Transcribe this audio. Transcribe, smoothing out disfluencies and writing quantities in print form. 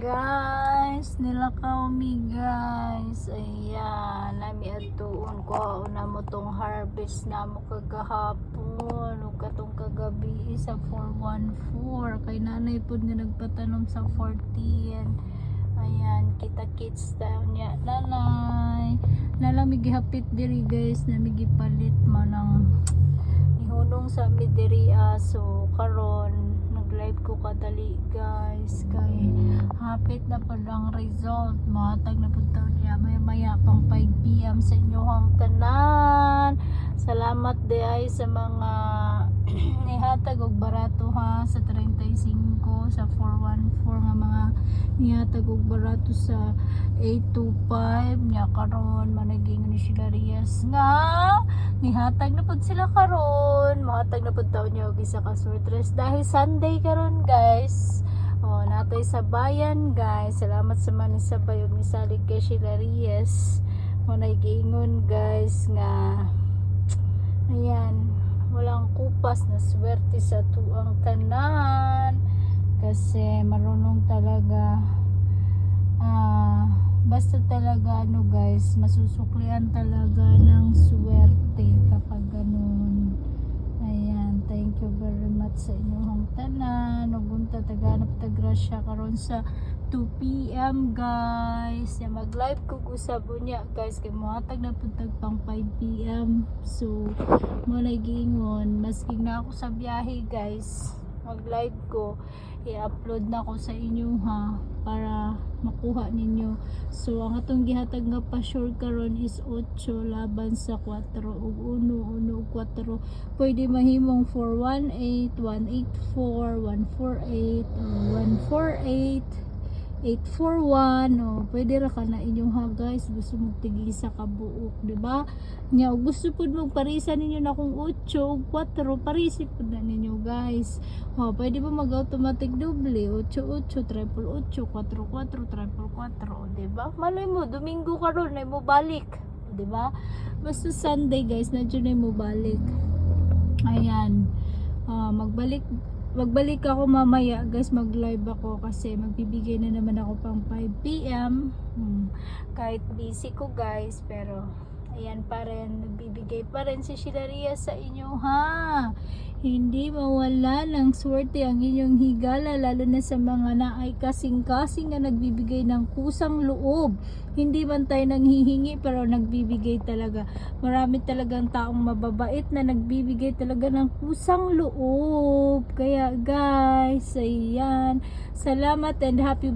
guys, nilakaw mi guys. Ayan, nami atuon ko na mo tong harvest na mo kagahapon o katong kagabi sa 414 kay nanay pud nga nagpatanom sa 14. Ayan, kita kits daw niya nanay. Nalamig gihapit diri guys, namig gipalit man ng ihunong sa midiri so karon live ko kadali guys kay hapit na pa lang result, matag na punta niya maya pang 5 PM sa inyong tanan. Salamat di ay sa mga nihatag og barato ha sa 35 sa 414 nga mga nihatag og barato sa 825 nya karon managing ni sila Rias nga nihatag na pud sila karon, mahatag na pud taw niya og isa ka sortress dahil Sunday karon guys. Natay sa bayan guys. Salamat sa man sa bayog ni salig kay sila Rias. Munay giingon guys nga ayan, walang kupas na swerte sa tuang tanan kasi marunong talaga basta talaga guys, masusuklian talaga ng swerte kapag ganun. Ayan, thank you very much sa inyong tanan. Nagunta taganap tagrasya karon sa 2 PM guys. Ya mag live ko usab unya guys kay mohatag na putag pang 5 PM. So mo nagingon maski na ako sa biyahe guys, mag live ko i-upload na ko sa inyo ha para makuha ninyo. So ang atong gihatag nga pa-sure karon is 8 laban sa 4 ug 1 ug 4. Pwede mahimong 418, 184, 148, 148, 841 pwede ra ka na inyong ha guys gusto mo tigli sa kabuok, di ba? Nya gusto pud mo parisa ninyo na kung 8 ug 4 parisi pud na ninyo guys. Pwede mo mag automatic doble 88 888 44 444, di ba? Malay mo Domingo karon na mo balik, di ba? Basta Sunday guys na dyan mo balik. Ayan, magbalik ako mamaya guys, mag live ako kasi magbibigay na naman ako pang 5 PM. Kahit busy ko guys, pero ayan pa rin, nagbibigay pa rin si Sheila Rias sa inyo ha. Hindi mawala ng swerte ang inyong higala, lalo na sa mga naay kasing-kasing na nagbibigay ng kusang loob. Hindi man tayo nanghihingi pero nagbibigay talaga. Marami talagang taong mababait na nagbibigay talaga ng kusang loob. Kaya guys, ayan, salamat and happy